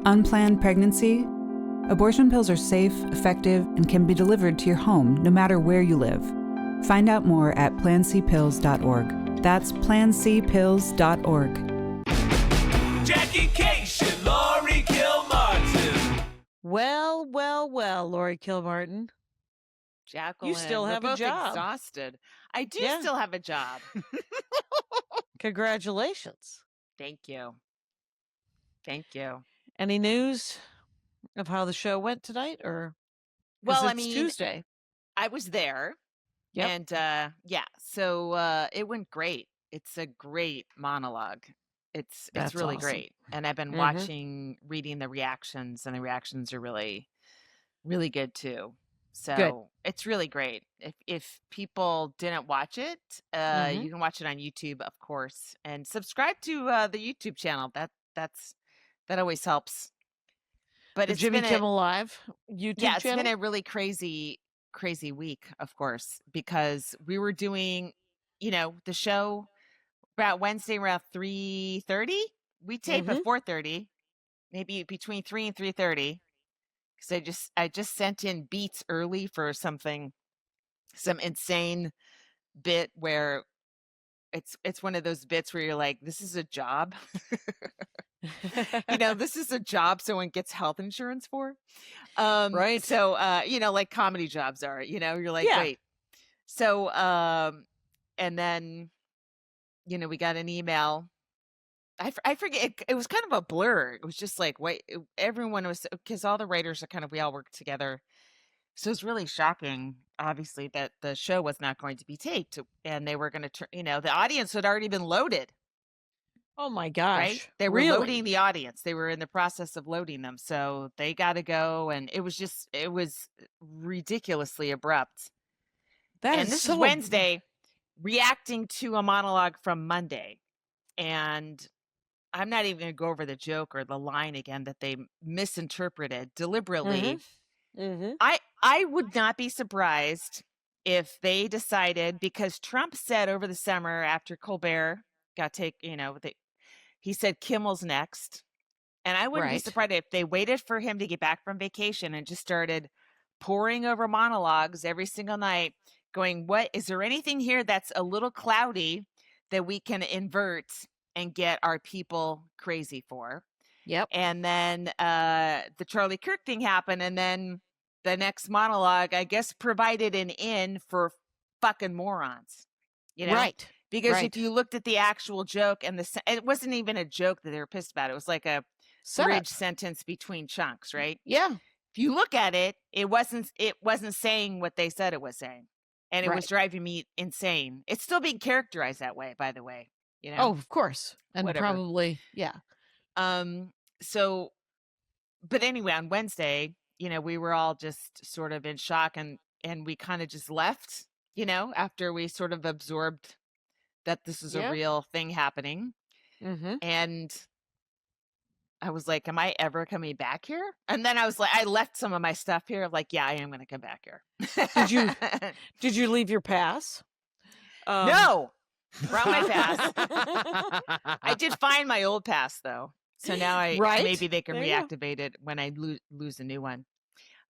Unplanned pregnancy? Abortion pills are safe, effective, and can be delivered to your home no matter where you live. Find out more at plancpills.org. That's plancpills.org. Jackie Kashian, Laurie Kilmartin. Well, Laurie Kilmartin. Jacqueline, You still have we're a both job. exhausted. I do Yeah. still have a job. Congratulations. Thank you. Thank you. Any news of how the show went tonight, or? 'Cause Well, I it's mean, Tuesday. I was there. Yep. And so it went great. It's a great monologue. It's That's really awesome. great. And I've been reading the reactions, and the reactions are really, really good too. So it's really great. If people didn't watch it, you can watch it on YouTube, of course, and subscribe to the YouTube channel. That always helps. But The it's Jimmy been Kimmel Live YouTube yeah, it's channel. been a really crazy week, of course, because we were doing, the show about Wednesday around 3:30. We tape at 4:30, maybe between 3 and 3:30. Because I just sent in beats early for some insane bit where it's one of those bits where you're like, this is a job. This is a job someone gets health insurance for. Right. So, like comedy jobs are, you're like, Yeah. wait. So, and then, we got an email. I forget. It was kind of a blur. It was just like, wait, everyone was, because all the writers we all worked together. So it's really shocking, obviously, that the show was not going to be taped, and they were going to, the audience had already been loaded. Oh my gosh. Right? They were loading the audience. They were in the process of loading them. So they got to go. And it was ridiculously abrupt. This is Wednesday, reacting to a monologue from Monday. And I'm not even going to go over the joke or the line again that they misinterpreted deliberately. I would not be surprised if they decided, because Trump said over the summer after Colbert got he said Kimmel's next. And I wouldn't be surprised if they waited for him to get back from vacation and just started pouring over monologues every single night, going, what is there anything here that's a little cloudy that we can invert and get our people crazy for? Yep. And then the Charlie Kirk thing happened, and then the next monologue, I guess, provided an in for fucking morons. Right. Because if you looked at the actual joke, and it wasn't even a joke that they were pissed about. It was like a bridge sentence between chunks, right? Yeah. If you look at it, it wasn't saying what they said it was saying. And it was driving me insane. It's still being characterized that way, by the way. Oh, of course. And Whatever. probably, yeah. So, but anyway, on Wednesday, we were all just sort of in shock, and we kind of just left, after we sort of absorbed that this is a real thing happening. And I was like, am I ever coming back here? And then I was like, I left some of my stuff here. Like, yeah, I am going to come back here. Did you leave your pass? No, brought my pass. I did find my old pass though. So now maybe they can reactivate it when I lose a new one.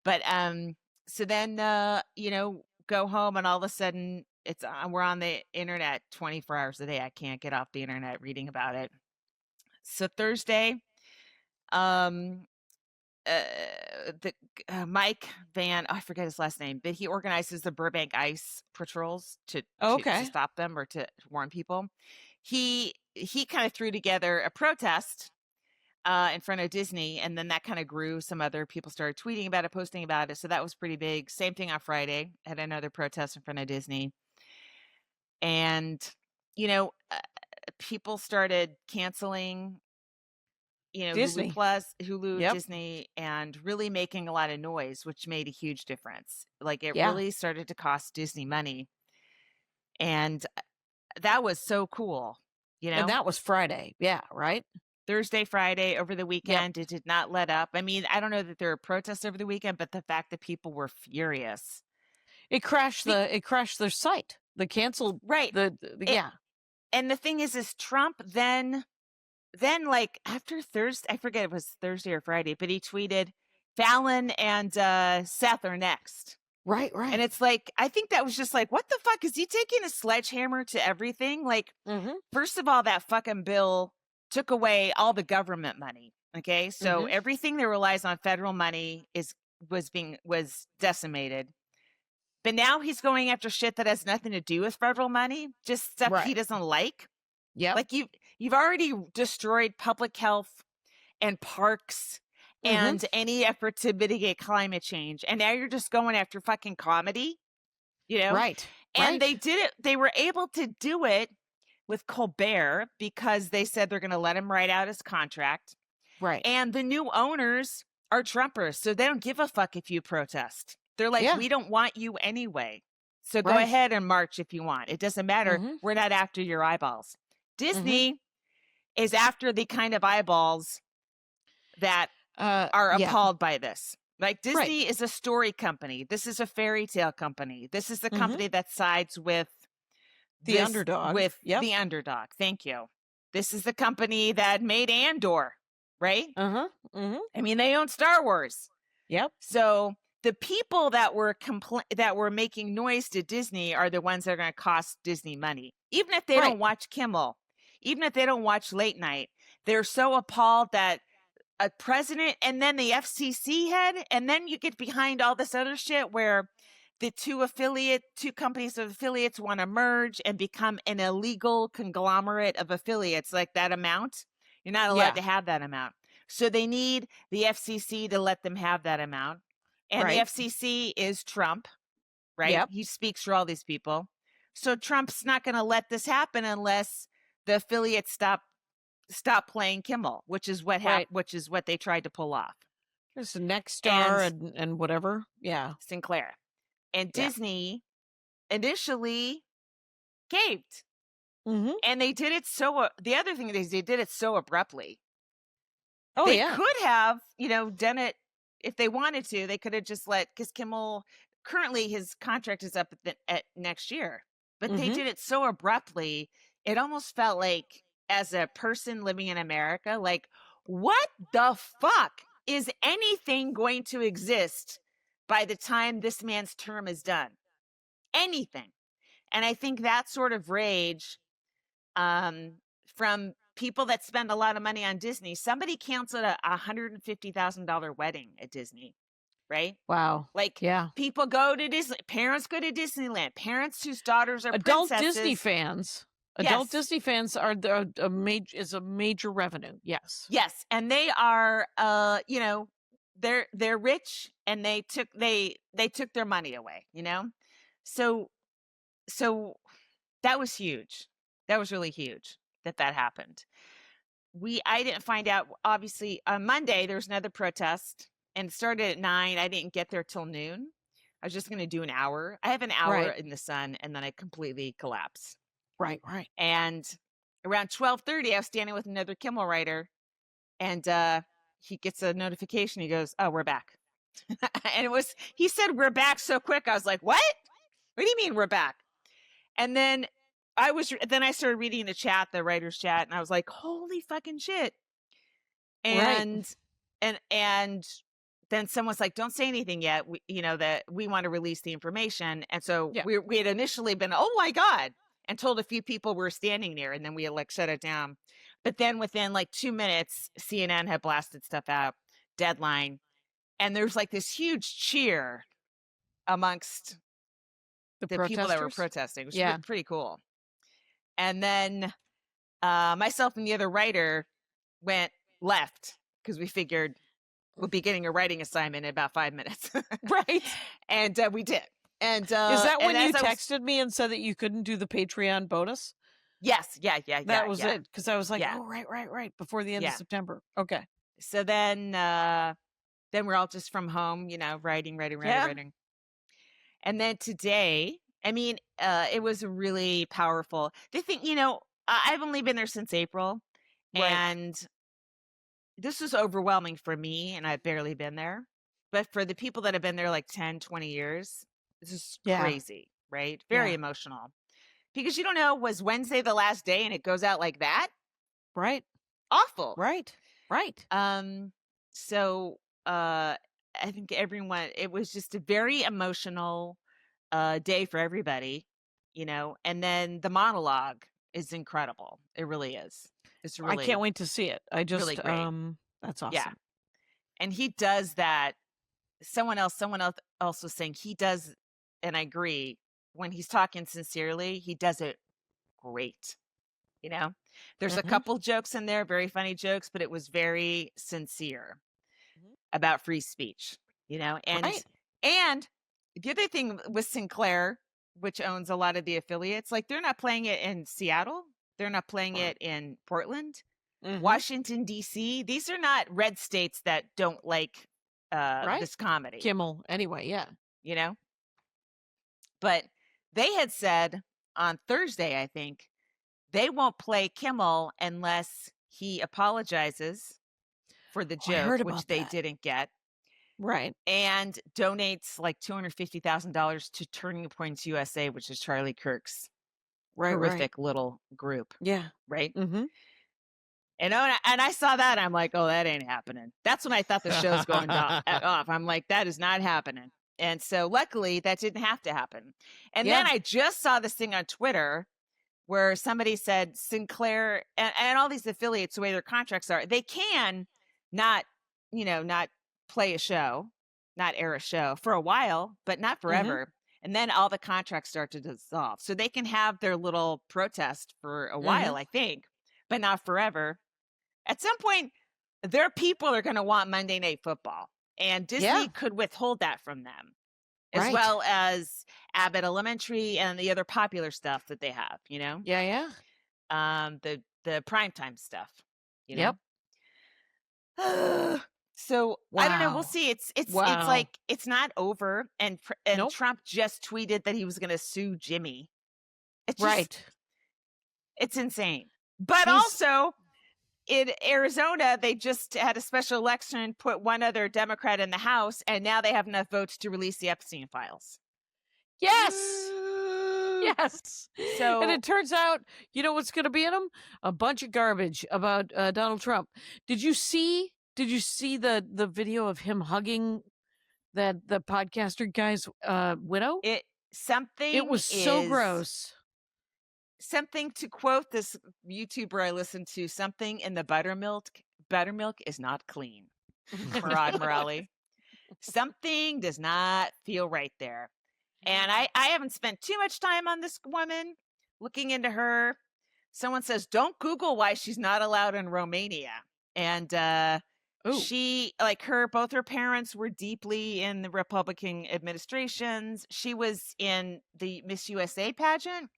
But, so then, go home, and all of a sudden we're on the internet 24 hours a day. I can't get off the internet reading about it. So Thursday, Mike Van, I forget his last name, but he organizes the Burbank ICE patrols to stop them or to warn people. He kind of threw together a protest in front of Disney, and then that kind of grew. Some other people started tweeting about it, posting about it. So that was pretty big. Same thing on Friday, had another protest in front of Disney. And, people started canceling, Disney. Hulu, Disney, and really making a lot of noise, which made a huge difference. Like it really started to cost Disney money. And that was so cool, And that was Friday. Yeah, right? Thursday, Friday, over the weekend, it did not let up. I mean, I don't know that there were protests over the weekend, but the fact that people were furious. It crashed their site. The canceled right. Yeah. And the thing is Trump then then like after Thursday, I forget it was Thursday or Friday, but he tweeted Fallon and Seth are next. Right. And it's like, I think that was just like, what the fuck? Is he taking a sledgehammer to everything? Like, first of all, that fucking bill took away all the government money. Okay. So everything that relies on federal money was decimated. But now he's going after shit that has nothing to do with federal money, just stuff he doesn't like. Yeah. Like you've already destroyed public health and parks and any effort to mitigate climate change. And now you're just going after fucking comedy, you know? Right. And they did it. They were able to do it with Colbert because they said they're going to let him write out his contract. Right. And the new owners are Trumpers. So they don't give a fuck if you protest. They're like, we don't want you anyway. So go ahead and march if you want. It doesn't matter. We're not after your eyeballs. Disney is after the kind of eyeballs that are appalled by this. Like Disney is a story company. This is a fairy tale company. This is the company that sides with the underdog. With the underdog. Thank you. This is the company that made Andor, right? I mean, they own Star Wars. Yep. So the people that were making noise to Disney are the ones that are going to cost Disney money. Even if they don't watch Kimmel, even if they don't watch Late Night, they're so appalled that a president and then the FCC head, and then you get behind all this other shit where the two companies of affiliates want to merge and become an illegal conglomerate of affiliates. Like that amount, you're not allowed to have that amount. So they need the FCC to let them have that amount. And the FCC is Trump, right? Yep. He speaks for all these people. So Trump's not going to let this happen unless the affiliates stop playing Kimmel, which is what which is what they tried to pull off. There's the Next Star and whatever. Yeah. Sinclair. And Disney initially caved. And they did it the other thing is they did it so abruptly. Oh, they could have, done it if they wanted to. They could have just because Kimmel, currently his contract is up at next year. But they did it so abruptly, it almost felt like, as a person living in America, like, what the fuck is anything going to exist by the time this man's term is done? Anything. And I think that sort of rage from people that spend a lot of money on Disney. Somebody canceled a $150,000 wedding at Disney, right? Wow. Like, people go to Disney. Parents go to Disneyland. Parents whose daughters are adult princesses. Disney fans. Adult Disney fans are a major revenue. Yes. Yes, and they are they're rich, and they took their money away, So that was huge. That was really huge that happened. I didn't find out, obviously. On Monday there was another protest, and it started at 9. I didn't get there till noon. I was just going to do an hour. I have an hour in the sun, and then I completely collapsed. Right. And around 12:30, I was standing with another Kimmel writer, and he gets a notification. He goes, "Oh, we're back." And he said, "We're back" so quick. I was like, "What? What do you mean we're back?" And then I started reading the chat, the writer's chat, and I was like, "Holy fucking shit!" And then someone's like, "Don't say anything yet. That we want to release the information." And so we had initially been, "Oh my God," and told a few people we were standing near, and then we had shut it down. But then within 2 minutes, CNN had blasted stuff out, deadline, and there's this huge cheer amongst the people that were protesting, which was pretty cool. And then myself and the other writer left because we figured we'll be getting a writing assignment in about 5 minutes. Right. And we did. And is that when you texted me and said that you couldn't do the Patreon bonus? Yes. Yeah. That was it. Because I was like, oh, right. Before the end of September. Okay. So then we're all just from home, writing. And then today, I mean, it was really powerful. The thing, I've only been there since April, and this was overwhelming for me, and I've barely been there. But for the people that have been there 10, 20 years, this is crazy, right? Very emotional. Because you don't know, was Wednesday the last day and it goes out like that? Right. awful. Right. So I think everyone, it was just a very emotional day for everybody, and then the monologue is incredible. It really is. It's I really, can't wait to see it. I just really great. that's awesome. Yeah. And he does that. Someone else was saying he does, and I agree, when he's talking sincerely, he does it great. There's a couple jokes in there, very funny jokes, but it was very sincere about free speech, and and the other thing with Sinclair, which owns a lot of the affiliates, like they're not playing it in Seattle, they're not playing it in Portland, Washington D.C. These are not red states that don't like this comedy. Kimmel, anyway, yeah. But they had said on Thursday, I think, they won't play Kimmel unless he apologizes for the joke, which they didn't get. Right. And donates like $250,000 to Turning Points USA, which is Charlie Kirk's horrific little group. Yeah. Right? Mm-hmm. And I saw that. I'm like, oh, that ain't happening. That's when I thought the show's going off. I'm like, that is not happening. And so luckily that didn't have to happen. And then I just saw this thing on Twitter where somebody said Sinclair and all these affiliates, the way their contracts are, they can not play a show, not air a show for a while, but not forever. And then all the contracts start to dissolve. So they can have their little protest for a while, I think, but not forever. At some point, their people are going to want Monday Night Football. And Disney could withhold that from them, as well as Abbott Elementary and the other popular stuff that they have, Yeah. The primetime stuff, Yep. So I don't know. We'll see. It's like it's not over. And Trump just tweeted that he was going to sue Jimmy. It's just, it's insane. But also in Arizona, they just had a special election, put one other Democrat in the House, and now they have enough votes to release the Epstein files. Yes. So, and it turns out, you know what's going to be in them? A bunch of garbage about Donald Trump. Did you see the video of him hugging the podcaster guy's widow? It was so gross. Something, to quote this YouTuber I listened to, something in the buttermilk is not clean. Murad Morali. Something does not feel right there. And I haven't spent too much time on this woman, looking into her. Someone says, don't Google why she's not allowed in Romania. And she, both her parents were deeply in the Republican administrations. She was in the Miss USA pageant.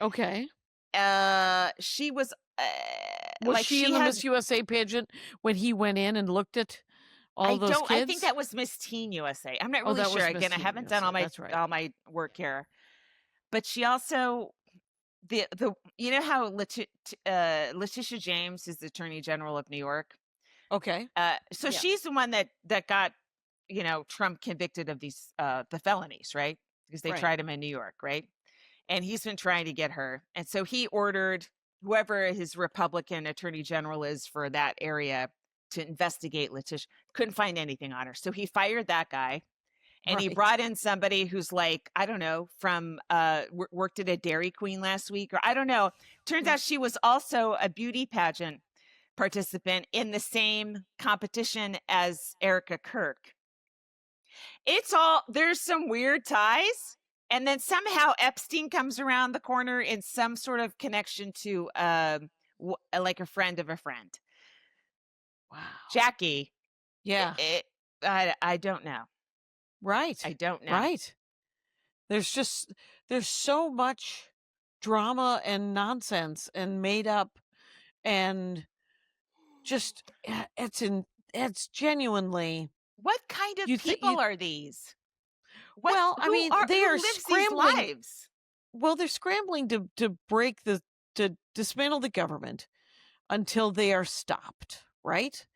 Okay. She was. Was she in the Miss USA pageant when he went in and looked at all those kids? I think that was Miss Teen USA. I'm not really sure. Again, I haven't done all my work here. But she also the how Letitia James is the Attorney General of New York. Okay. So she's the one that got Trump convicted of these the felonies, right? Because they tried him in New York, right? And he's been trying to get her. And so he ordered whoever his Republican Attorney General is for that area to investigate Letitia. Couldn't find anything on her. So he fired that guy. And he brought in somebody who's like, I don't know, from worked at a Dairy Queen last week, or I don't know. Turns out she was also a beauty pageant participant in the same competition as Erica Kirk. There's some weird ties. And then somehow Epstein comes around the corner in some sort of connection to like a friend of a friend. Wow. Jackie. Yeah. I don't know. Right. I don't know. Right. There's so much drama and nonsense and made up, and just it's genuinely. What kind of people are these? They are scrambling. Lives? Well, they're scrambling to dismantle the government until they are stopped, right?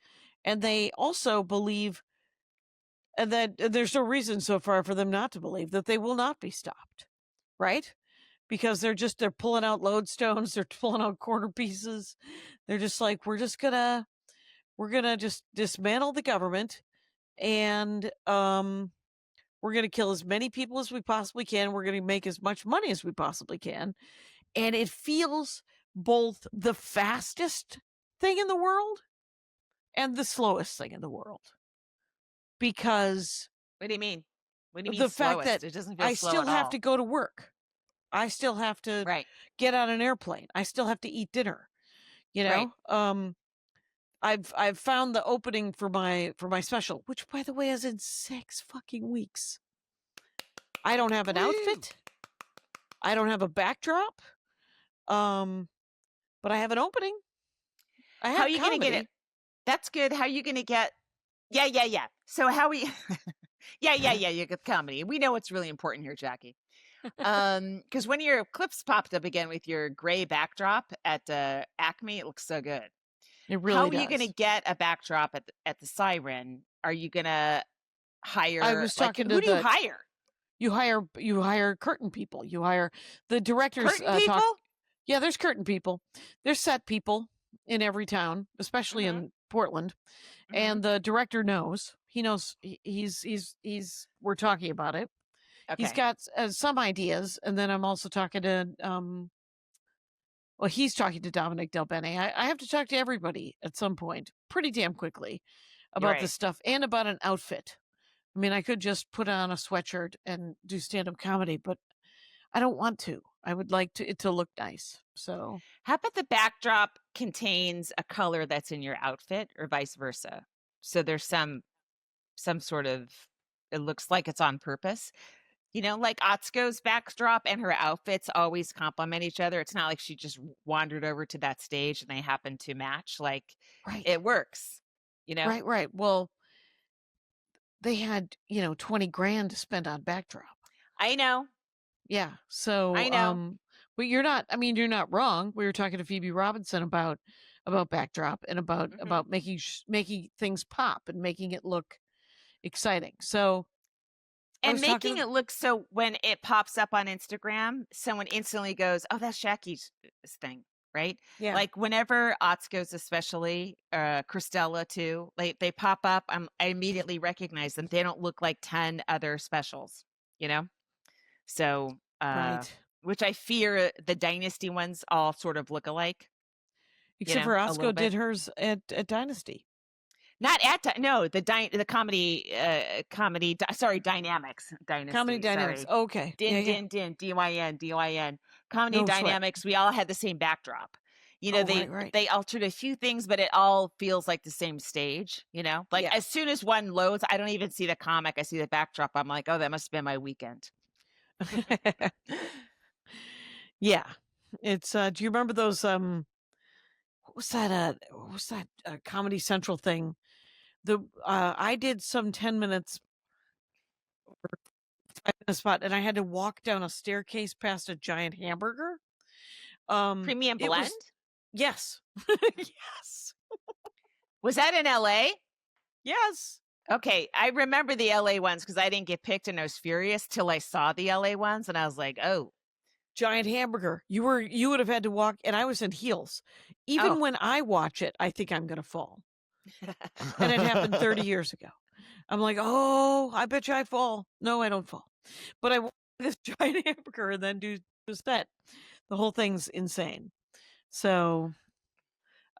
And they also believe that there's no reason so far for them not to believe that they will not be stopped, right? because they're pulling out lodestones, they're pulling out corner pieces. They're just like, we're gonna just dismantle the government, and we're gonna kill as many people as we possibly can. We're gonna make as much money as we possibly can. And it feels both the fastest thing in the world and the slowest thing in the world. Because what do you mean? What do you mean the slowest? fact that it doesn't feel I slow still at have all. to go to work. I still have to get on an airplane. I still have to eat dinner. You know? I've found the opening for my special, which by the way is in 6 fucking weeks. I don't have an outfit. I don't have a backdrop. But I have an opening. I have How are you comedy. Gonna get it? That's good. How are you gonna get? Yeah. So how we? yeah. You get comedy. We know what's really important here, Jackie. Because when your clips popped up again with your gray backdrop at Acme, it looks so good. It really How does. are you gonna get a backdrop at the Siren? Are you gonna hire? I was talking to who do you hire? You hire curtain people. You hire the directors. Curtain people? Yeah, there's curtain people. There's set people in every town, especially in Portland. And the director knows. He knows. He's. We're talking about it. Okay. He's got some ideas, and then I'm also talking to. Well, he's talking to Dominic Del Bene. I have to talk to everybody at some point, pretty damn quickly, about this stuff and about an outfit. I mean, I could just put on a sweatshirt and do stand-up comedy, but I don't want to. I would like it to look nice. So, how about the backdrop contains a color that's in your outfit, or vice versa? So there's some sort of. It looks like it's on purpose. You know, like Atsuko's backdrop and her outfits always complement each other. It's not like she just wandered over to that stage and they happen to match. Like, it works. You know, right. Well, they had 20 grand to spend on backdrop. I know. Yeah. So I know. But you're not. I mean, you're not wrong. We were talking to Phoebe Robinson about backdrop and about making things pop and making it look exciting. So. And making it look so when it pops up on Instagram, someone instantly goes, "Oh, that's Jackie's thing," right? Yeah. Like whenever Atsuko's, especially Christella too, like they pop up, I immediately recognize them. They don't look like 10 other specials, you know. So, which I fear the Dynasty ones all sort of look alike. Except for Atsuko did hers at Dynasty. Not at the comedy. Sorry, Dynamics. Dynasty. Comedy Dynamics. Sorry. Okay. Din. DYN. Comedy Dynamics. We all had the same backdrop. You know, they altered a few things, but it all feels like the same stage. You know, like as soon as one loads, I don't even see the comic. I see the backdrop. I'm like, oh, that must have been my weekend. Yeah, it's. Do you remember those? What was that? Comedy Central thing? I did some 10 minutes spot, and I had to walk down a staircase past a giant hamburger. Premium blend? Yes. Yes. Was that in LA? Yes. Okay, I remember the LA ones because I didn't get picked, and I was furious till I saw the LA ones, and I was like, oh. Giant hamburger. You would have had to walk, and I was in heels. Even when I watch it, I think I'm going to fall. And it happened 30 years ago. I'm like, oh, I bet you I fall. No, I don't fall. But I want this giant hamburger and then do the set. The whole thing's insane. So,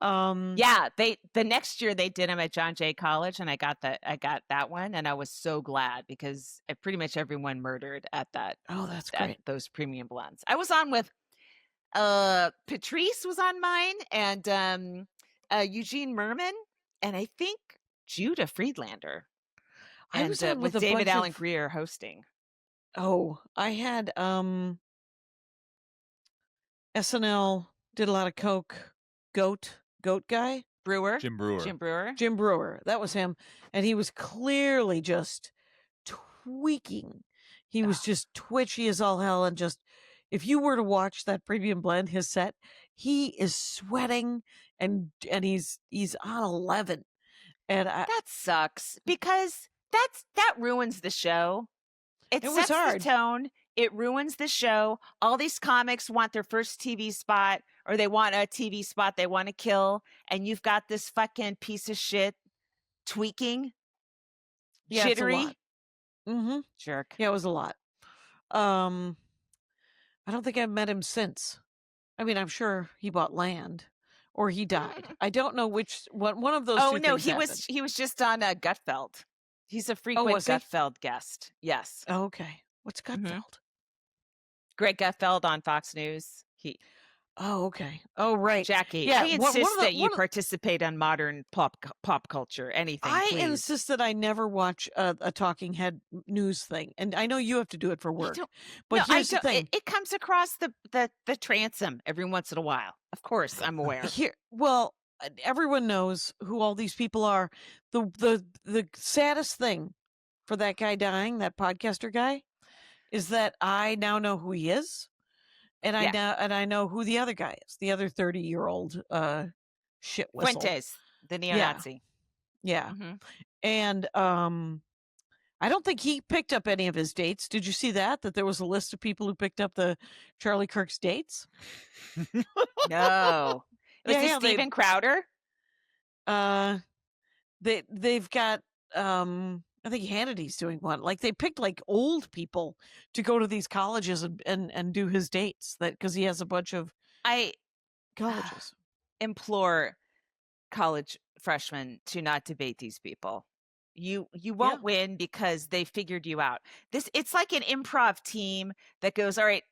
yeah, the next year they did them at John Jay College, and I got that one, and I was so glad because pretty much everyone murdered at that. Oh, that's great. Those premium blends. I was on with Patrice was on mine, and Eugene Merman, and I think Judah Friedlander. I was on with David Allen Greer hosting. Oh, I had SNL did a lot of coke. Goat guy. Jim Brewer. That was him. And he was clearly just tweaking. He was just twitchy as all hell. And just, if you were to watch that premium blend, his set, he is sweating and he's on 11. And that sucks because that ruins the show. It sets hard. the tone. It ruins the show. All these comics want their first TV spot, or they want a TV spot they want to kill, and you've got this fucking piece of shit tweaking, jittery. Jerk. Yeah, it was a lot. I don't think I've met him since. I mean, I'm sure he bought land or he died. I don't know which one of those. Oh two no, things he was just on Gutfeld. He's a frequent Gutfeld guest. Yes. Oh, okay. What's Gutfeld? Greg Gutfeld on Fox News. Oh, okay. Oh, right. Jackie, I insist that you participate on modern pop culture, anything, please. I insist that I never watch a talking head news thing. And I know you have to do it for work. But here's the thing. It comes across the transom every once in a while. Of course, I'm aware. Well, everyone knows who all these people are. The saddest thing for that guy dying, that podcaster guy, is that I now know who he is. And I know who the other guy is, the other 30-year-old shit whistle. Fuentes, the neo-Nazi. Yeah. And I don't think he picked up any of his dates. Did you see that there was a list of people who picked up the Charlie Kirk's dates? No. Was it Steven Crowder? They've got I think Hannity's doing one. Like they picked like old people to go to these colleges and do his dates, that because he has a bunch of colleges. Implore college freshmen to not debate these people. You won't win because they figured you out. It's like an improv team that goes, all right,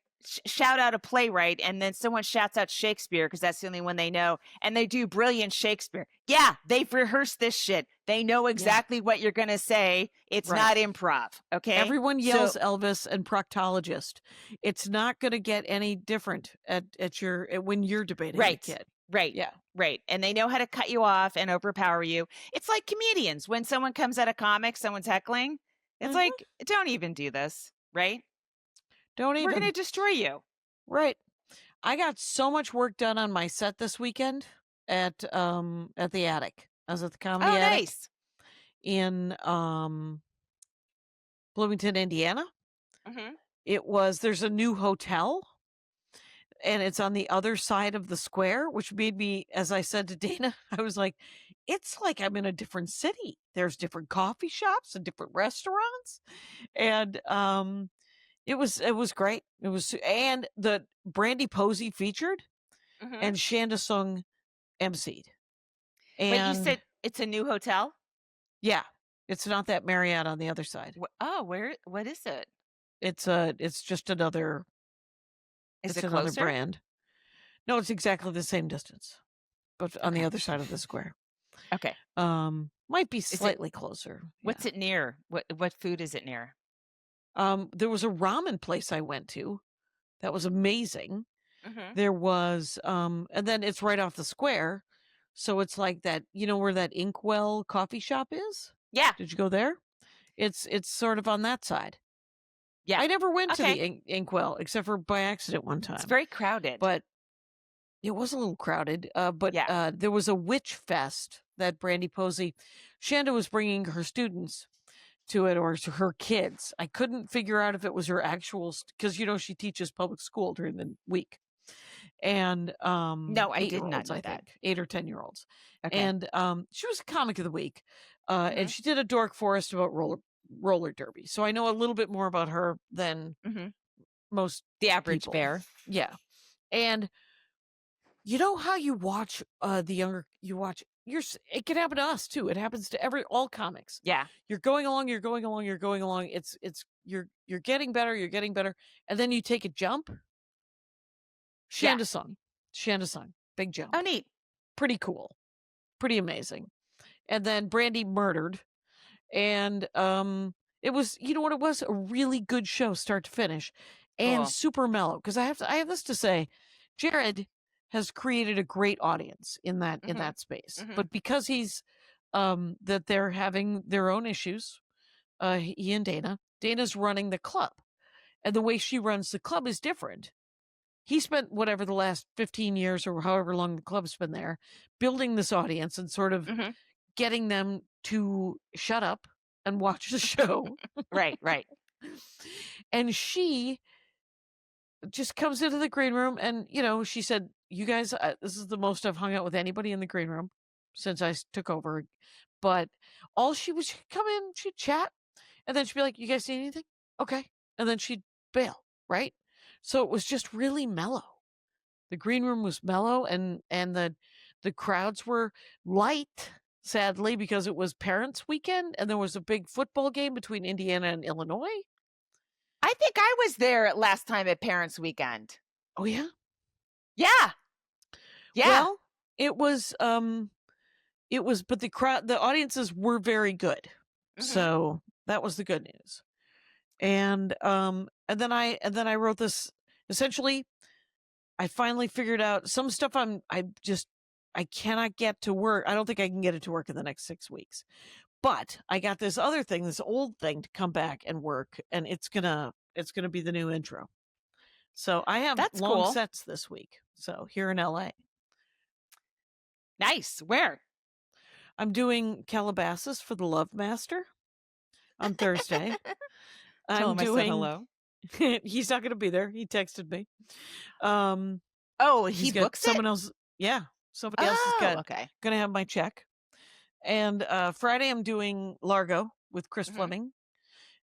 shout out a playwright, and then someone shouts out Shakespeare because that's the only one they know, and they do brilliant Shakespeare. Yeah, they've rehearsed this shit. They know exactly what you're gonna say. It's not improv. Okay, everyone yells Elvis and proctologist. It's not going to get any different when you're debating a kid. Right. Yeah. Right. And they know how to cut you off and overpower you. It's like comedians. When someone comes at a comic, someone's heckling. It's like, don't even do this. Right. Don't even. We're going to destroy you. Right. I got so much work done on my set this weekend at the Attic. I was at the Comedy Attic. Nice. In Bloomington, Indiana. There's a new hotel, and it's on the other side of the square, which made me, as I said to Dana, I was like, it's like I'm in a different city. There's different coffee shops and different restaurants. And it was great. And the Brandy Posey featured and Shanda Sung emceed. And but you said it's a new hotel? Yeah. It's not that Marriott on the other side. What is it? It's just another. Is it another closer? brand. No, it's exactly the same distance, but on the other side of the square. Okay. Might be slightly closer. What's it near? What food is it near? There was a ramen place I went to that was amazing. There was, and then it's right off the square, so it's like that. You know where that Inkwell coffee shop is? Yeah. Did you go there? It's sort of on that side. Yeah. I never went to the Inkwell except for by accident one time. It's very crowded. But it was a little crowded. But there was a witch fest that Brandy Posey, Shanda was bringing her students to it, or to her kids. I couldn't figure out if it was her actual, because she teaches public school during the week. And no, I did not know I that. think 8 or 10-year-olds. Okay. And she was a comic of the week. And she did a dork forest about roller derby. So I know a little bit more about her than most the average people. bear. Yeah. And you know how you watch it can happen to us too. It happens to all comics. Yeah. You're going along. It's you're getting better. And then you take a jump. Shanda Sung. Big jump. Oh, neat. Pretty cool. Pretty amazing. And then Brandy murdered. And it was, you know what it was? A really good show, start to finish. And super mellow. Because I have this to say, Jared has created a great audience in that space. But because he's that they're having their own issues, he and Dana's running the club. And the way she runs the club is different. He spent whatever the last 15 years or however long the club's been there, building this audience and sort of getting them to shut up and watch the show. Right. And she just comes into the green room, and she said, "You guys, this is the most I've hung out with anybody in the green room since I took over." But she'd come in, she'd chat, and then she'd be like, "You guys see anything? Okay," and then she'd bail. Right, so it was just really mellow. The green room was mellow, and the crowds were light. Sadly, because it was Parents' Weekend, and there was a big football game between Indiana and Illinois. I think I was there last time at Parents' Weekend. Oh yeah, yeah. Well, it was, but the audiences were very good, so that was the good news. And then I wrote this. Essentially, I finally figured out some stuff. I cannot get to work. I don't think I can get it to work in the next 6 weeks. But I got this other thing, this old thing, to come back and work, and it's gonna be the new intro. So I have long sets this week. So here in LA. Nice. Where? I'm doing Calabasas for the Love Master on Thursday. Tell him I said hello. He's not going to be there. He texted me. He books someone else. Yeah, somebody else is going to have my check. And Friday I'm doing Largo with Chris Fleming,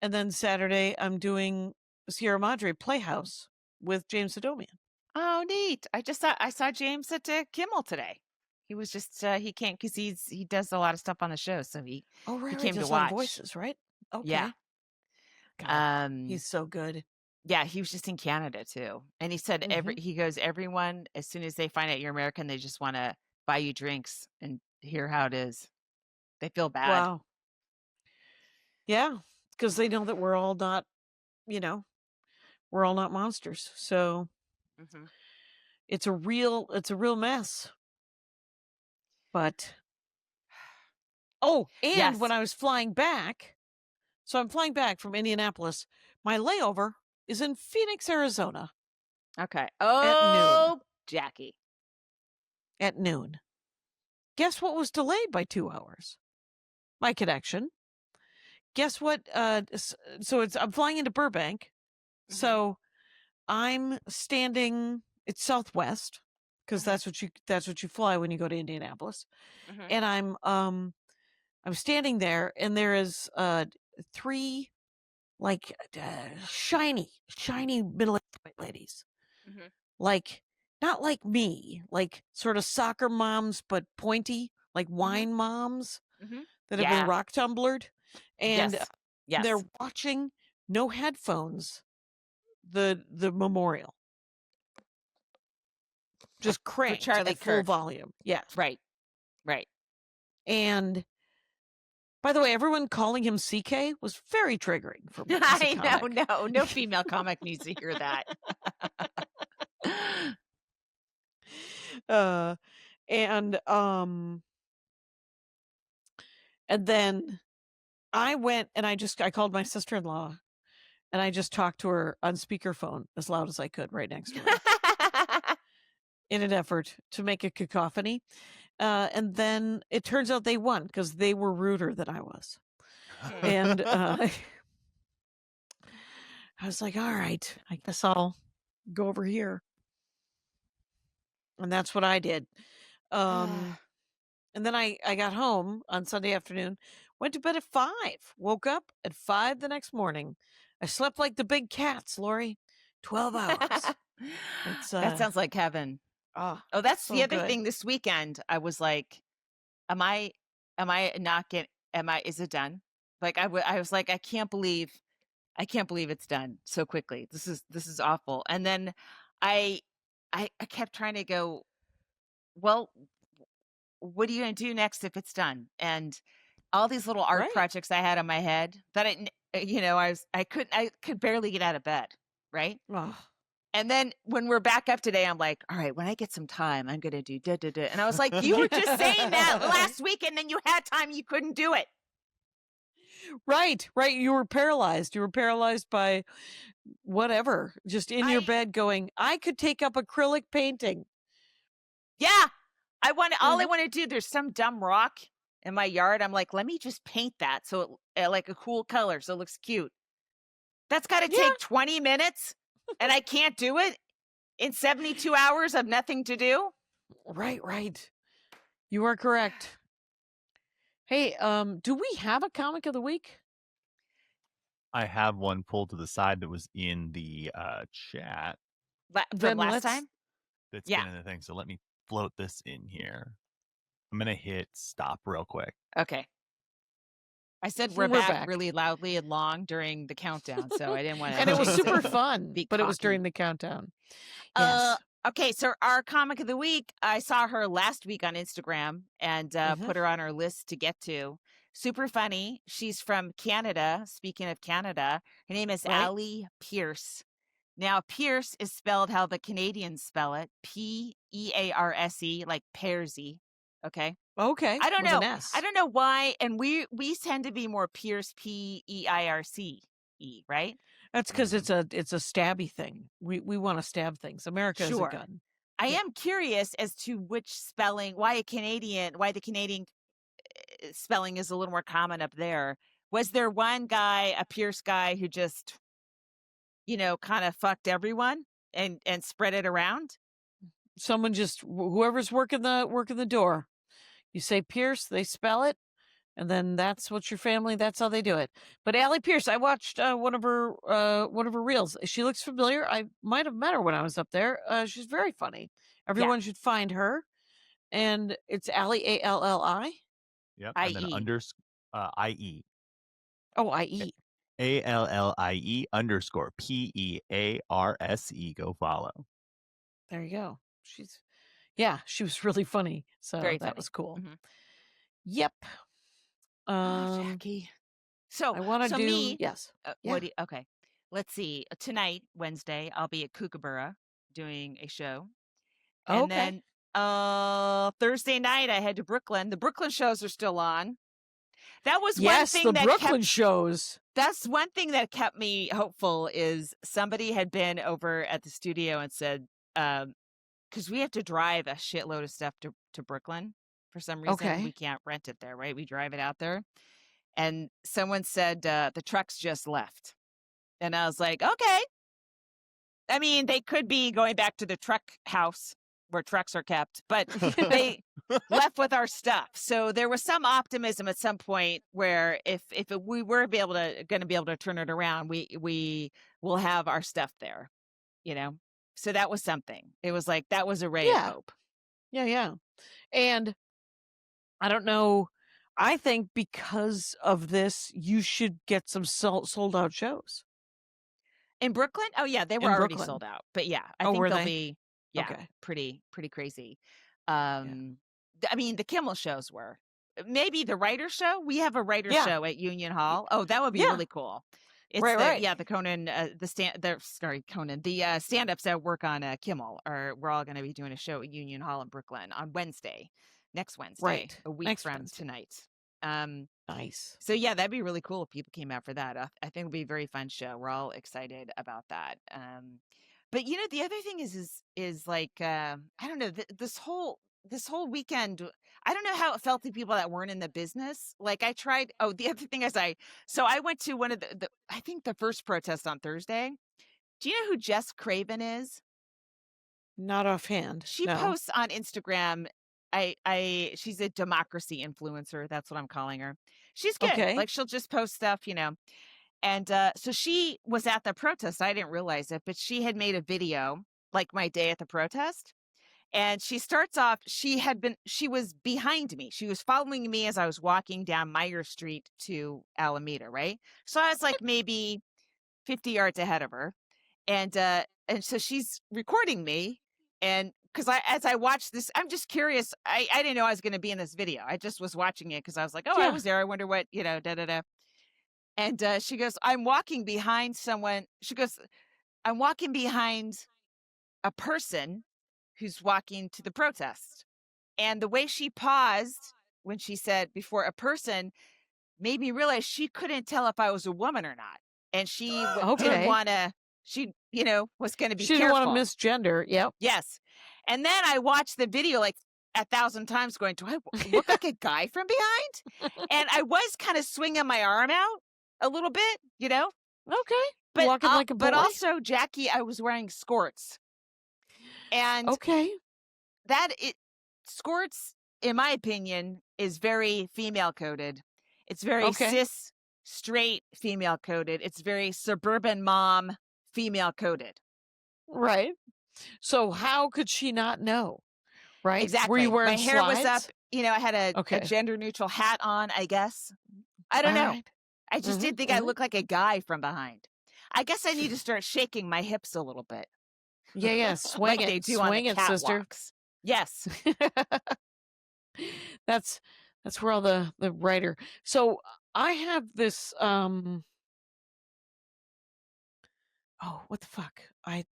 and then Saturday I'm doing Sierra Madre Playhouse with James Adomian. Oh, neat! I saw James at Kimmel today. He was just he can't because he does a lot of stuff on the show, so he came to watch voices, right? Okay. Yeah. God, he's so good. Yeah, he was just in Canada too, and he said everyone, as soon as they find out you're American, they just want to buy you drinks and hear how it is. They feel bad. Wow. Yeah, because they know that we're all not monsters. So it's a real mess. But when I was flying back, so I'm flying back from Indianapolis. My layover is in Phoenix, Arizona. Okay. Oh, at noon. Jackie. At noon. Guess what was delayed by 2 hours? My connection. Guess what? So I'm flying into Burbank. So I'm standing. It's Southwest because that's what you fly when you go to Indianapolis. And I'm standing there, and there is 3 shiny middle-aged white ladies, like not like me, like sort of soccer moms, but pointy, like wine moms that have been rock tumblered, and they're watching, no headphones, the memorial, just cranked at full volume. Yeah, right. And by the way, everyone calling him CK was very triggering for me. I know. No female comic needs to hear that. And then I went and I called my sister-in-law, and I just talked to her on speakerphone as loud as I could right next to her in an effort to make a cacophony. And then it turns out they won because they were ruder than I was. And I was like, all right, I guess I'll go over here. And that's what I did. And then I got home on Sunday afternoon, went to bed at 5, woke up at 5 the next morning. I slept like the big cats, Laurie, 12 hours. That sounds like heaven. Oh, that's so the other thing this weekend. I was like, is it done? Like I was like, I can't believe it's done so quickly. This is awful. And then I kept trying to go, well, what are you going to do next if it's done? And all these little art projects I had in my head that I could barely get out of bed. Right. Oh. And then when we're back up today, I'm like, all right, when I get some time, I'm going to do da-da-da. And I was like, you were just saying that last week, and then you had time, you couldn't do it. Right. You were paralyzed. You were paralyzed by whatever, just in your bed going, I could take up acrylic painting. Yeah. All I want to do, there's some dumb rock in my yard. I'm like, let me just paint that. So like a cool color. So it looks cute. That's got to take 20 minutes. And I can't do it in 72 hours of nothing to do? Right. You are correct. Hey, do we have a comic of the week? I have one pulled to the side that was in the chat. From last time? That's been in the thing. So let me float this in here. I'm going to hit stop real quick. Okay. I said we're back really loudly and long during the countdown, so I didn't want to. And it was super fun, but it was during the countdown. Yes. Okay, so our comic of the week, I saw her last week on Instagram and put her on our list to get to. Super funny. She's from Canada. Speaking of Canada, her name is Allie Pearse. Now, Pearse is spelled how the Canadians spell it, Pearse, like Pearsy. Okay. I don't know. I don't know why. And we tend to be more Pearse, Peirce, right? That's because it's a stabby thing. We want to stab things. America is a gun. I am curious as to which spelling, why the Canadian spelling is a little more common up there. Was there one guy, a Pearse guy, who just, kind of fucked everyone and spread it around? Someone just, whoever's working the door. You say Pearse, they spell it, and then that's what's your family. That's how they do it. But Allie Pearse, I watched one of her reels. She looks familiar. I might have met her when I was up there. She's very funny. Everyone should find her. And it's Allie, Alli. Yep. And then IE. Oh, IE. ALLIE_PEARSE. Go follow. There you go. She was really funny. So that was cool. Mm-hmm. Yep. Jackie. So I want to do me. Yes. Okay. Let's see. Tonight, Wednesday, I'll be at Kookaburra doing a show. And then Thursday night, I head to Brooklyn. The Brooklyn shows are still on. That was one thing the Brooklyn shows. That's one thing that kept me hopeful is somebody had been over at the studio and said, because we have to drive a shitload of stuff to Brooklyn for some reason. Okay. We can't rent it there, right? We drive it out there. And someone said the trucks just left. And I was like, okay. I mean, they could be going back to the truck house where trucks are kept, but they left with our stuff. So there was some optimism at some point where if we were going to be able to turn it around, we will have our stuff there, So that was something. It was like, that was a ray of hope. Yeah. And I don't know. I think because of this, you should get some sold out shows. In Brooklyn? Oh, yeah. They were already sold out. But yeah, I think they'll be pretty crazy. I mean, the Kimmel shows were. Maybe the writer show? We have a writer show at Union Hall. Oh, that would be really cool. It's the Conan, the stand-ups that work on Kimmel we're all going to be doing a show at Union Hall in Brooklyn on next Wednesday, a week from tonight. Nice. So yeah, that'd be really cool if people came out for that. I think it'll be a very fun show. We're all excited about that. But the other thing is like, I don't know, this whole weekend, I don't know how it felt to people that weren't in the business. Like I tried. Oh, the other thing is I went to one of I think the first protest on Thursday. Do you know who Jess Craven is? Not offhand. She posts on Instagram. She's a democracy influencer. That's what I'm calling her. She's good. Okay. Like she'll just post stuff, And so she was at the protest. I didn't realize it, but she had made a video like my day at the protest. And she starts off, she was behind me. She was following me as I was walking down Meyer Street to Alameda, right? So I was like maybe 50 yards ahead of her. And so she's recording me. And because as I watched this, I'm just curious. I didn't know I was going to be in this video. I just was watching it because I was like, I was there. I wonder what, And she goes, I'm walking behind someone. She goes, I'm walking behind a person who's walking to the protest. And the way she paused when she said before a person made me realize she couldn't tell if I was a woman or not. And she didn't want to, was going to be careful. She didn't want to misgender. Yep. Yes. And then I watched the video like 1,000 times going, do I look like a guy from behind? And I was kind of swinging my arm out a little bit, Okay. walking like a boy. But also, Jackie, I was wearing skirts. And okay. Skirts, in my opinion, is very female coded. It's very cis, straight female coded. It's very suburban mom female coded. Right. So how could she not know? Right. Exactly. Were you wearing My hair was up. slides? I had a gender neutral hat on, I guess. I don't know. Right. I just didn't think I looked like a guy from behind. I guess I need to start shaking my hips a little bit. Yeah. Swing like it. they do Swing on the it, sister. catwalks. Yes. That's where all the writer. So I have this oh, what the fuck? I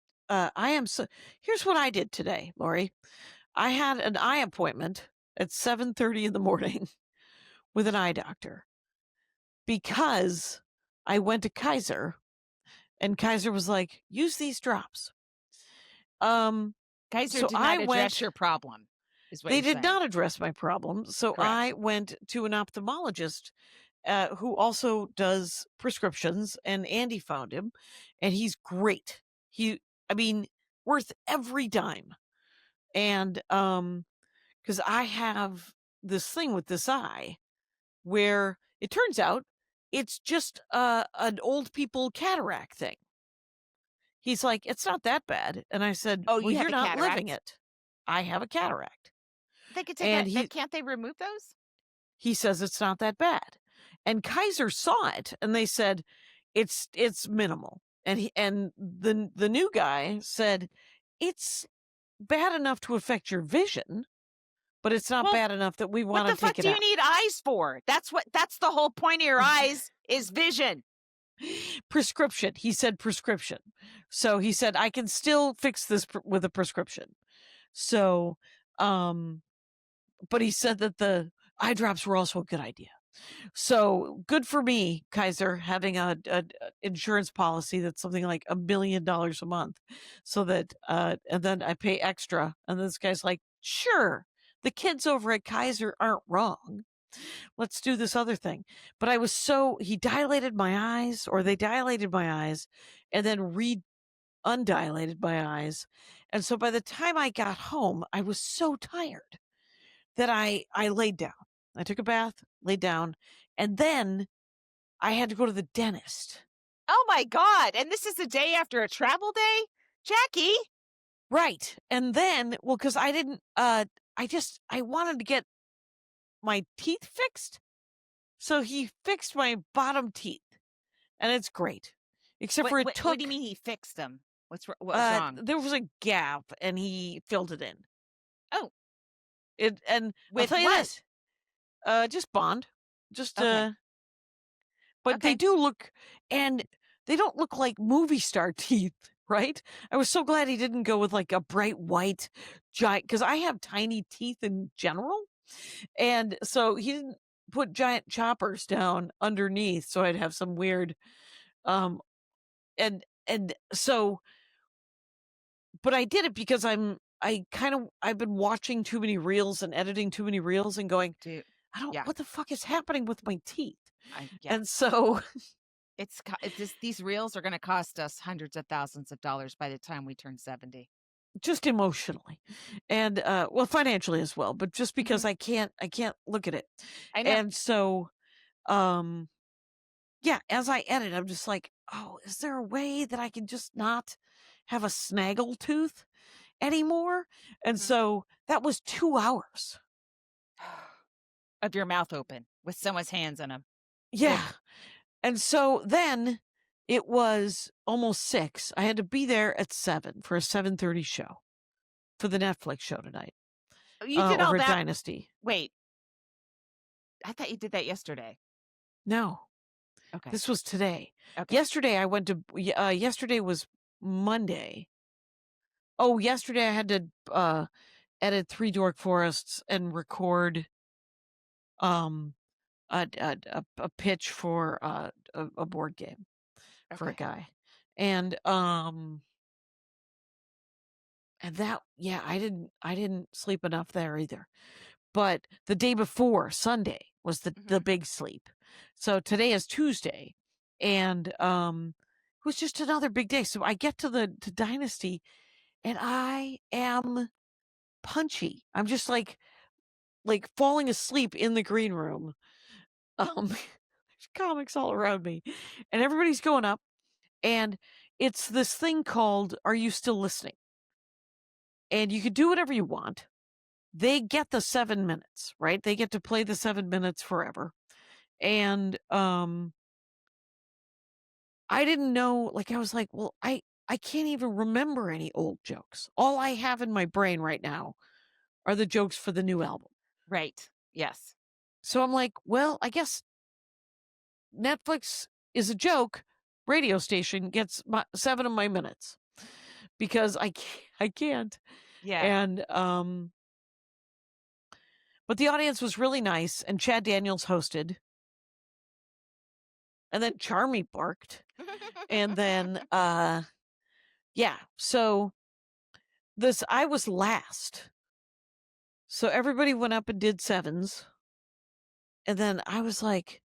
am so here's what I did today, Laurie. I had an eye appointment at 7:30 in the morning with an eye doctor because I went to Kaiser and Kaiser was like, use these drops. Kaiser so did not address your problem. They did not address my problem. So Correct. I went to an ophthalmologist who also does prescriptions, and Andy found him, and he's great. Worth every dime. And because I have this thing with this eye where it turns out it's just an old people cataract thing. He's like, it's not that bad. And I said, oh, well, you're not cataract? living it. I have a cataract. They could take can't they remove those? He says it's not that bad. And Kaiser saw it and they said it's minimal. And the new guy said it's bad enough to affect your vision, but it's not bad enough that we want to take it out. What the fuck do you need eyes for? That's the whole point of your eyes is vision. Prescription. He said prescription. So he said I can still fix this with a prescription. So but he said that the eye drops were also a good idea. So good for me, Kaiser, having a insurance policy that's something like $1 million a month, so that and then I pay extra. And this guy's like, sure, the kids over at Kaiser aren't wrong. Let's do this other thing. But he dilated my eyes, or they dilated my eyes, and then undilated my eyes. And so by the time I got home, I was so tired that I laid down. I took a bath, laid down, and then I had to go to the dentist. Oh my God. And this is the day after a travel day? Jackie? Right. And then, because I didn't, I wanted to get my teeth fixed. So he fixed my bottom teeth, and it's great. Except for it took. What do you mean he fixed them? What's wrong? There was a gap, and he filled it in. Oh. And with I'll tell you what? this. Just Bond. Just okay. But they do look, and they don't look like movie star teeth, right? I was so glad he didn't go with like a bright white giant, because I have tiny teeth in general. And so he didn't put giant choppers down underneath, so I'd have some weird and so, but I did it because I've been watching too many reels and editing too many reels and going, what the fuck is happening with my teeth? And so these reels are going to cost us hundreds of thousands of dollars by the time we turn 70. Just emotionally and financially as well, but just because I can't look at it. I know. And so as I edit, I'm just like, oh, is there a way that I can just not have a snaggle tooth anymore? And so that was 2 hours of your mouth open with someone's hands in them. Yeah. And so then it was almost 6. I had to be there at 7 for a 7:30 show for the Netflix show tonight. You did all over that? Dynasty. Wait. I thought you did that yesterday. No. Okay. This was today. Okay. Yesterday I went to, yesterday was Monday. Oh, yesterday I had to edit 3 Dork Forests and record a pitch for a board game for a guy. And that, I didn't sleep enough there either. But the day before, Sunday, was the big sleep. So today is Tuesday, and was just another big day. So I get to Dynasty, and I am punchy. I'm just like falling asleep in the green room. There's comics all around me, and everybody's going up, and it's this thing called "Are You Still Listening?" And you can do whatever you want. They get the 7 minutes, right? They get to play the 7 minutes forever. And I didn't know, like, I was like, well, I can't even remember any old jokes. All I have in my brain right now are the jokes for the new album. Right. Yes. So I'm like, well, I guess Netflix is a joke. Radio station gets 7 of my minutes because I can't. Yeah. And but the audience was really nice, and Chad Daniels hosted. And then Charmy barked. And then yeah, so I was last. So everybody went up and did 7s. And then I was like,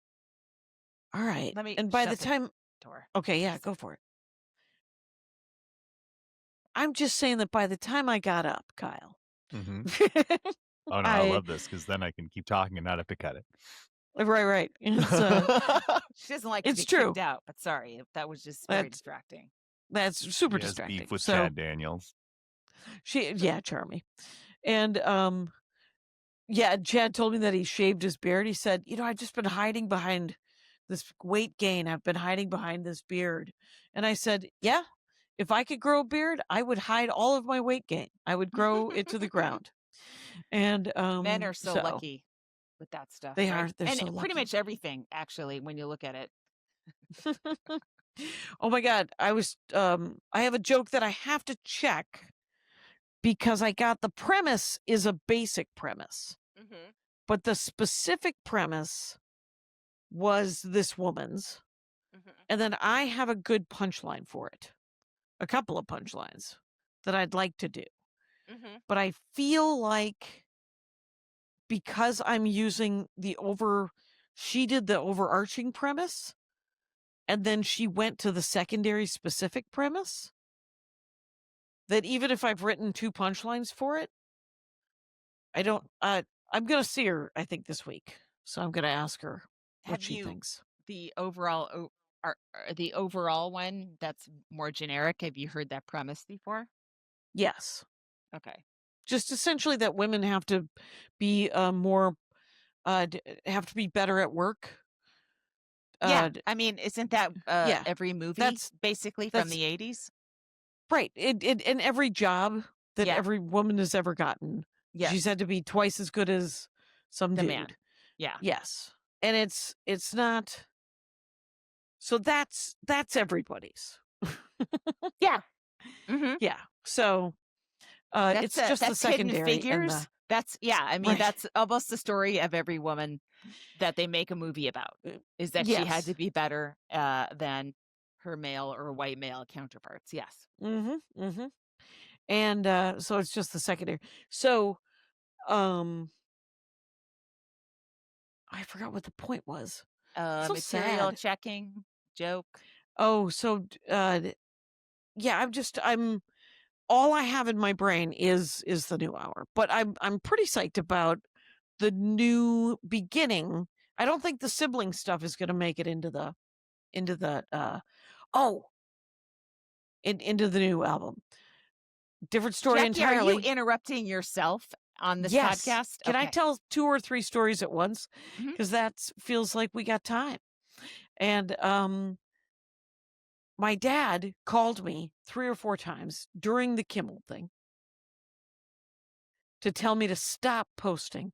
all right. Let me and by shut the time door. Okay, yeah, go for it. I'm just saying that by the time I got up, Kyle. Mm-hmm. Oh no, I love this because then I can keep talking and not have to cut it. Right. It's, she doesn't like it's to be true. kicked out, but sorry, that was just very distracting. That's super She has distracting. beef with So Chad Daniels. Charmy. And yeah, Chad told me that he shaved his beard. He said, I've just been hiding behind this weight gain. I've been hiding behind this beard. And I said, yeah, if I could grow a beard, I would hide all of my weight gain. I would grow it to the ground. And men are so lucky with that stuff. They right? are. They're and so pretty lucky. much everything, actually, when you look at it. Oh my God. I have a joke that I have to check because I got the premise is a basic premise. Mm-hmm. But the specific premise was this woman's. Mm-hmm. And then I have a good punchline for it. A couple of punchlines that I'd like to do. Mm-hmm. But I feel like because I'm using she did the overarching premise, and then she went to the secondary specific premise, that even if I've written 2 punchlines for it, I don't, I'm going to see her, I think, this week. So I'm going to ask her what she thinks. The overall one that's more generic, have you heard that premise before? Yes. Okay. Just essentially that women have to be more, have to be better at work. Yeah, I mean, isn't that every movie basically from the 80s? Right. In every job that every woman has ever gotten, she's had to be twice as good as some dude. Man. Yeah. Yes. And it's not. So that's everybody's. Yeah. Mm-hmm. Yeah. So it's just the secondary. Hidden Figures. That's that's almost the story of every woman that they make a movie about, is that she had to be better than her male or white male counterparts. Yes. Mm-hmm. Mm-hmm. And so it's just the secondary. So I forgot what the point was. So material sad. checking joke. Oh, so I'm all I have in my brain is the new hour, but I'm pretty psyched about the new beginning. I don't think the sibling stuff is going to make it into the into the new album. Different story Jackie, entirely. Are you interrupting yourself on this Yes. podcast? Can I tell 2 or 3 stories at once? Because that feels like we got time. And my dad called me 3 or 4 times during the Kimmel thing to tell me to stop posting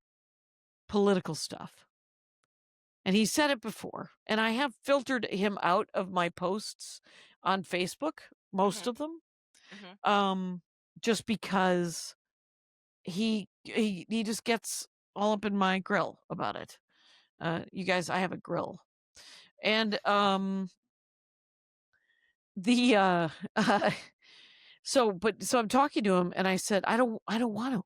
political stuff. And he said it before. And I have filtered him out of my posts on Facebook, most of them. Just because he just gets all up in my grill about it. You guys, I have a grill. And so I'm talking to him, and I said, I don't want to.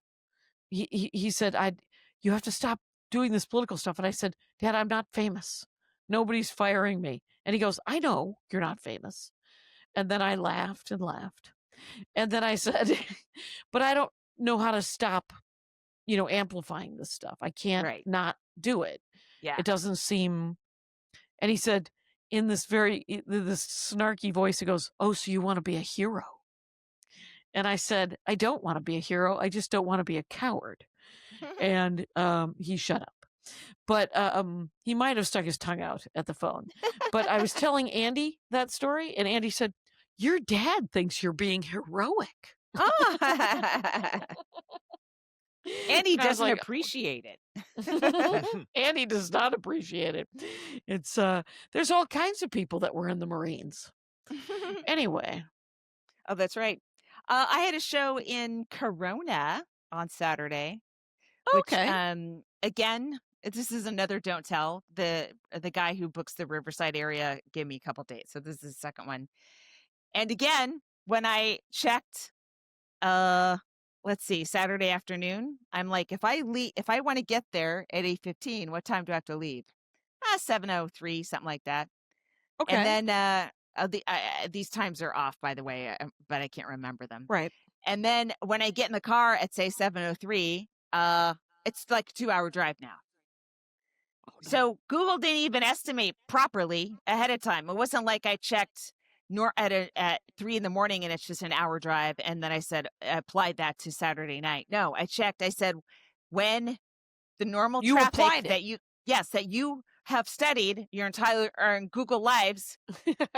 He said, you have to stop doing this political stuff. And I said, Dad, I'm not famous. Nobody's firing me. And he goes, I know you're not famous. And then I laughed and laughed. And then I said, but I don't know how to stop, amplifying this stuff. I can't Right. not do it. Yeah. It doesn't seem. And he said, in this snarky voice, he goes, "Oh, so you want to be a hero?" And I said, "I don't want to be a hero. I just don't want to be a coward." And he shut up. But he might have stuck his tongue out at the phone. But I was telling Andy that story, and Andy said, "Your dad thinks you're being heroic." Oh. Andy And I was doesn't like, appreciate it. Andy does not appreciate it. It's there's all kinds of people that were in the Marines. Anyway. Oh, that's right. I had a show in Corona on Saturday. Which, Okay. again, this is another don't tell. The guy who books the Riverside area gave me a couple dates, so this is the second one. And again, when I checked, let's see, Saturday afternoon, I'm like, if I want to get there at 8:15, what time do I have to leave? 7:03, something like that. Okay. And then these times are off, by the way, but I can't remember them. Right. And then when I get in the car at say 7:03, it's like a 2-hour drive now. Oh, no. So Google didn't even estimate properly ahead of time. It wasn't like I checked at 3 in the morning and it's just an hour drive. And then I said, applied that to Saturday night. No, I checked. I said, when the normal You traffic applied that you have studied your entire Google Lives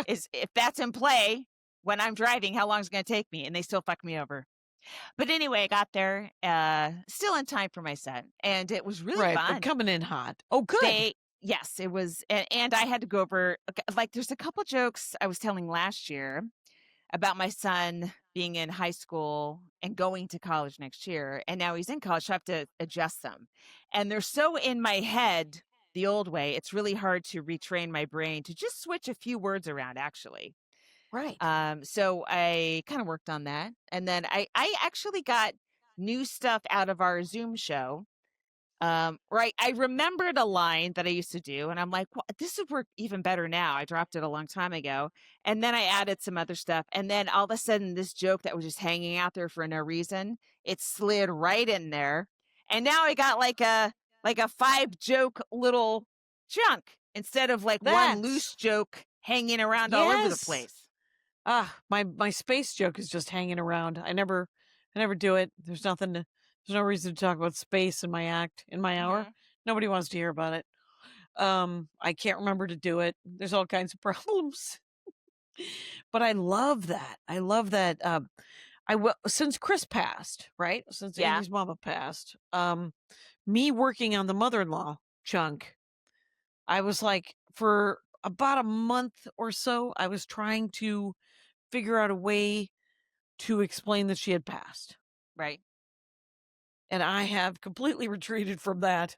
is, if that's in play when I'm driving, how long is it going to take me? And they still fuck me over. But anyway, I got there still in time for my son, and it was really right, fun. but coming in hot. Oh, good. Yes, it was. And I had to go over, like, there's a couple jokes I was telling last year about my son being in high school and going to college next year. And now he's in college, so I have to adjust them. And they're so in my head the old way, it's really hard to retrain my brain to just switch a few words around, actually. Right. So I kind of worked on that. And then I actually got new stuff out of our Zoom show. Right. I remembered a line that I used to do, and I'm like, well, this would work even better now. I dropped it a long time ago. And then I added some other stuff. And then all of a sudden, this joke that was just hanging out there for no reason, it slid right in there. And now I got like a 5-joke little chunk instead of like one loose joke hanging around all over the place. My space joke is just hanging around. I never do it. There's no reason to talk about space in my hour. Nobody wants to hear about it. I can't remember to do it. There's all kinds of problems. But I love that. Since Chris passed, right? Since Andy's mama passed, me working on the mother-in-law chunk, I was like, for about a month or so, I was trying to figure out a way to explain that she had passed. Right. And I have completely retreated from that,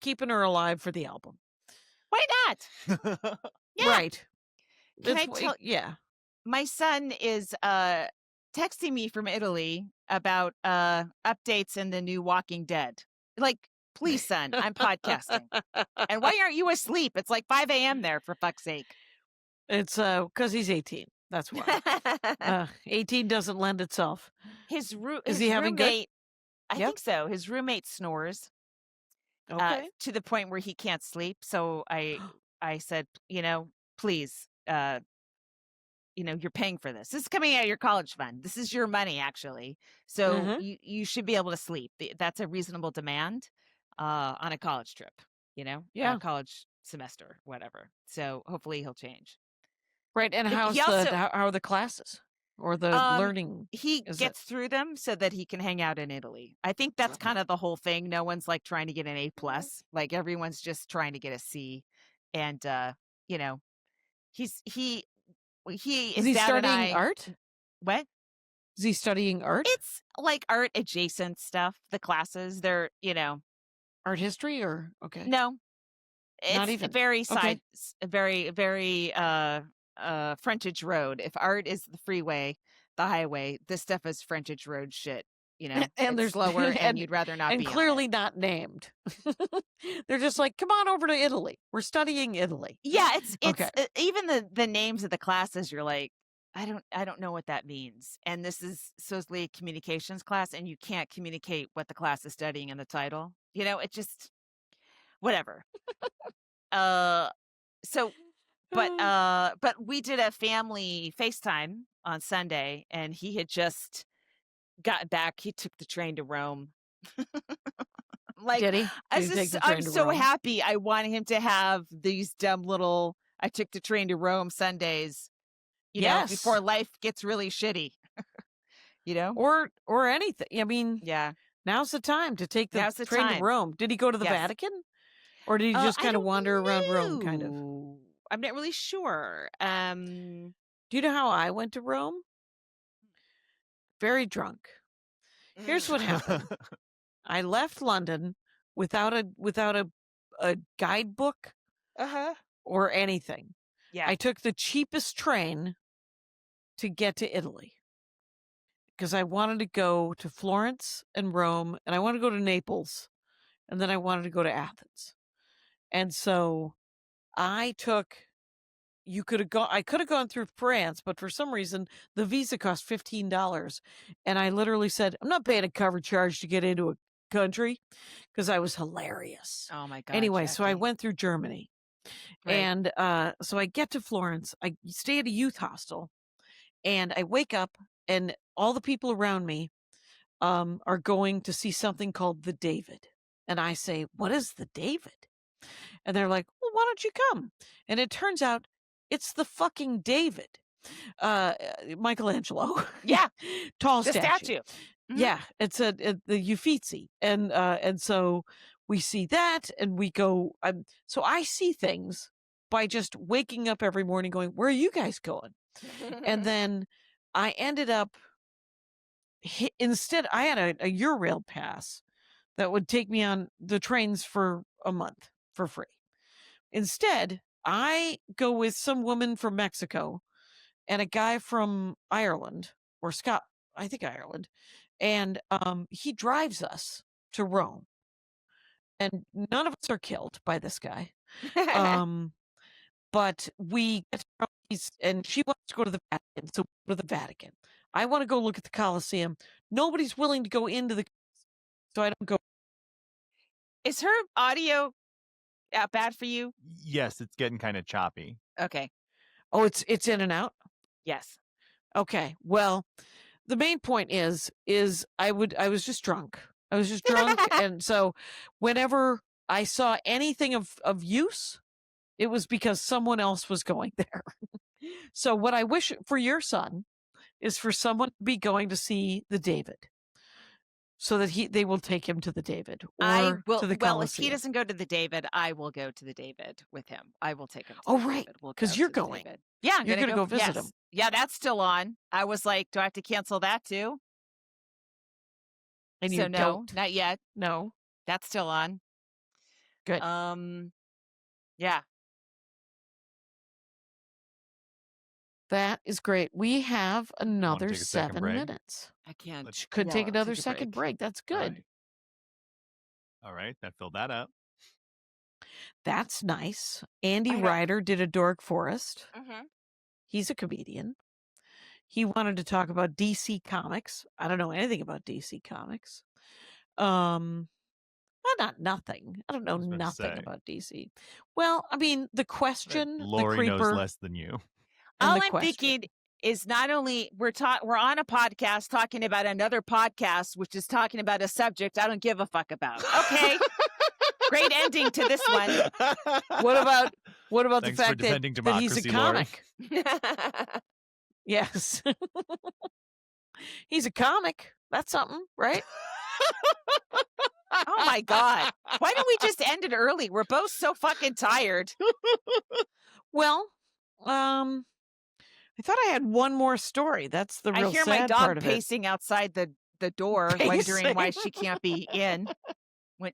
keeping her alive for the album. Why not? Yeah. Right. Can I tell? Yeah. My son is texting me from Italy about updates in the new Walking Dead. Like, please, son, I'm podcasting. And why aren't you asleep? It's like 5 a.m. there, for fuck's sake. It's because he's 18. That's why. 18 doesn't lend itself. Is he having good? I think so. His roommate snores to the point where he can't sleep. So I said, please, you're paying for this. This is coming out of your college fund. This is your money, actually. So you should be able to sleep. That's a reasonable demand on a college trip, on a college semester, whatever. So hopefully he'll change. Right. And how are the classes or the learning? He gets through them so that he can hang out in Italy. I think that's kind of the whole thing. No one's like trying to get an A+. Like everyone's just trying to get a C. And, he is he studying art? What? Is he studying art? It's like art adjacent stuff. The classes, they're, art history or okay. No. It's not even very side, very, very frontage road. If art is the freeway, the highway, this stuff is frontage road shit. And there's lower, and you'd rather not and be clearly not named. They're just like, come on over to Italy. We're studying Italy. Yeah, it's even the names of the classes. You're like, I don't know what that means. And this is supposedly a communications class, and you can't communicate what the class is studying in the title. It just whatever. So but we did a family FaceTime on Sunday, and he had just gotten back. He took the train to Rome. Like, Did he? I'm so happy. I wanted him to have these dumb little I took the train to Rome Sundays, before life gets really shitty. Or anything. I mean, Yeah. now's the time to take the train to Rome. Did he go to the Vatican? Or did he just kind of wander around Rome, kind of? I'm not really sure. Do you know how I went to Rome? Very drunk. Here's what happened. I left London without a guidebook or anything. Yeah. I took the cheapest train to get to Italy because I wanted to go to Florence and Rome, and I wanted to go to Naples, and then I wanted to go to Athens. And so I could have gone through France, but for some reason the visa cost $15. And I literally said, I'm not paying a cover charge to get into a country, because I was hilarious. Oh my God. Anyway, Jackie. so I went through Germany. Right. And so I get to Florence. I stay at a youth hostel, and I wake up, and all the people around me are going to see something called the David. And I say, what is the David? And they're like, well, why don't you come? And it turns out it's the fucking David. Michelangelo. Yeah. Tall The statue. Mm-hmm. Yeah, it's the Uffizi. And so we see that, and we go, so I see things by just waking up every morning going, where are you guys going? And then I ended up, instead, I had a Eurail pass that would take me on the trains for a month for free. Instead, I go with some woman from Mexico and a guy from Ireland or I think Ireland. And he drives us to Rome. And none of us are killed by this guy. But we get to Rome, and she wants to go to the Vatican. So we go to the Vatican. I want to go look at the Colosseum. Nobody's willing to go into the, so I don't go. Is her audio bad for you? Yes, it's getting kind of choppy. Okay. Oh, it's in and out? Yes. Okay. Well, the main point is I was just drunk. I was just drunk. And so whenever I saw anything of use, it was because someone else was going there. So what I wish for your son is for someone to be going to see the David, so that they will take him to the David or to the Colosseum. Well, if he doesn't go to the David, I will go to the David with him. I will take him to the right. David. Because you're going. Yeah, you're going to go visit him. Yeah, that's still on. I was like, do I have to cancel that too? And so you no, don't? Not yet. No. That's still on. Good. Yeah. That is great. We have another 7 minutes. I can't. Could take another second break. That's good. All right. That filled that up. That's nice. Andy Ryder did a Dork Forest. Mm-hmm. He's a comedian. He wanted to talk about DC Comics. I don't know anything about DC Comics. Not nothing. I don't know nothing about DC. Well, I mean, the question, Laurie the creeper, knows less than you. All I'm thinking is not only we're on a podcast talking about another podcast, which is talking about a subject I don't give a fuck about. Okay. Great ending to this one. What about the fact that he's a comic? Yes. He's a comic. That's something, right? Oh my God. Why don't we just end it early? We're both so fucking tired. Well, I thought I had one more story. That's the real sad part of it. I hear my dog pacing outside the door, wondering why she can't be in.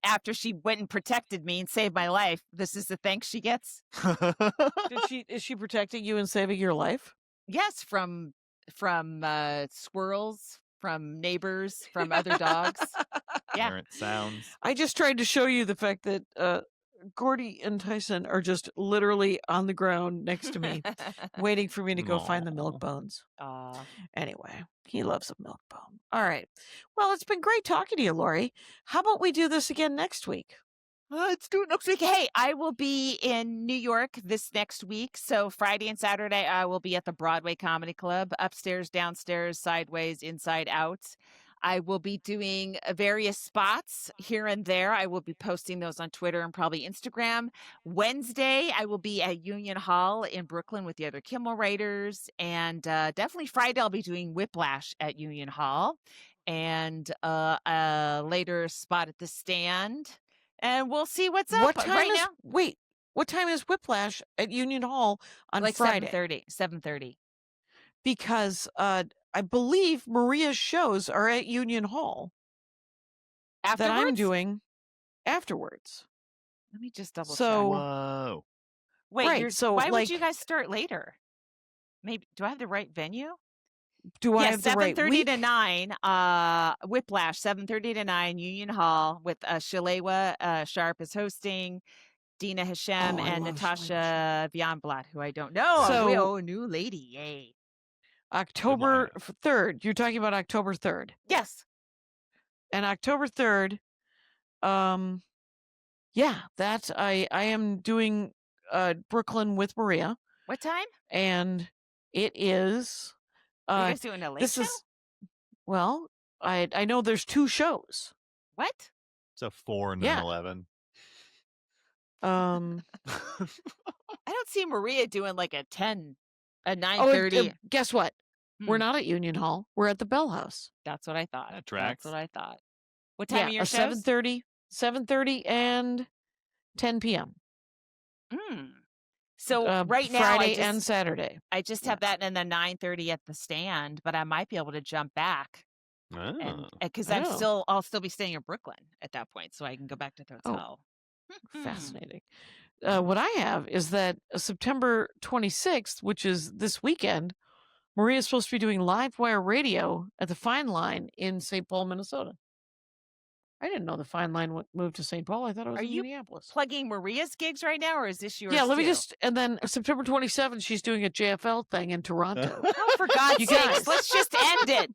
After she went and protected me and saved my life, this is the thanks she gets. Is she protecting you and saving your life? Yes, from squirrels, from neighbors, from other dogs. Yeah. Parent sounds. I just tried to show you the fact that Gordy and Tyson are just literally on the ground next to me, waiting for me to go find the milk bones. Anyway, he loves a milk bone. All right. Well, it's been great talking to you, Laurie. How about we do this again next week? Let's do it next week. Hey, I will be in New York this next week. So Friday and Saturday, I will be at the Broadway Comedy Club, upstairs, downstairs, sideways, inside out. I will be doing various spots here and there. I will be posting those on Twitter and probably Instagram. Wednesday, I will be at Union Hall in Brooklyn with the other Kimmel writers. And definitely Friday, I'll be doing Whiplash at Union Hall. And a later spot at the Stand. And we'll see what's up now. Wait, what time is Whiplash at Union Hall on Friday? 7:30. Because I believe Maria's shows are at Union Hall. Afterwards? That I'm doing afterwards. Let me just double check. Whoa. Wait, right, why would you guys start later? Maybe do I have the right venue? Do I have the right 7:30 to 9, Whiplash, 7:30 to 9, Union Hall with Shalewa Sharp is hosting, Dina Hashem and Natasha Vianblatt, who I don't know. So, new lady, yay. October 3rd. You're talking about October 3rd. Yes. And October 3rd, yeah, that's I am doing Brooklyn with Maria. What time? And it is Are you guys doing a late show? Well, I know there's 2 shows. What? So 4 and an 11. I don't see Maria doing like a 9:30. Guess what? We're not at Union Hall. We're at the Bell House. That's what I thought. That tracks. That's what I thought. What time are your shows? 7:30 and 10 p.m. So right now, Friday and Saturday. I just have that and then 9:30 at the Stand, but I might be able to jump back. Because I'll still be staying in Brooklyn at that point, so I can go back to the hotel. Fascinating. What I have is that September 26th, which is this weekend, Maria's supposed to be doing live wire radio at the Fine Line in St. Paul, Minnesota. I didn't know the Fine Line moved to St. Paul. I thought it was in Minneapolis. Plugging Maria's gigs right now, or is this yours? Yeah, and then September 27th, she's doing a JFL thing in Toronto. Oh, for God's sakes, let's just end it.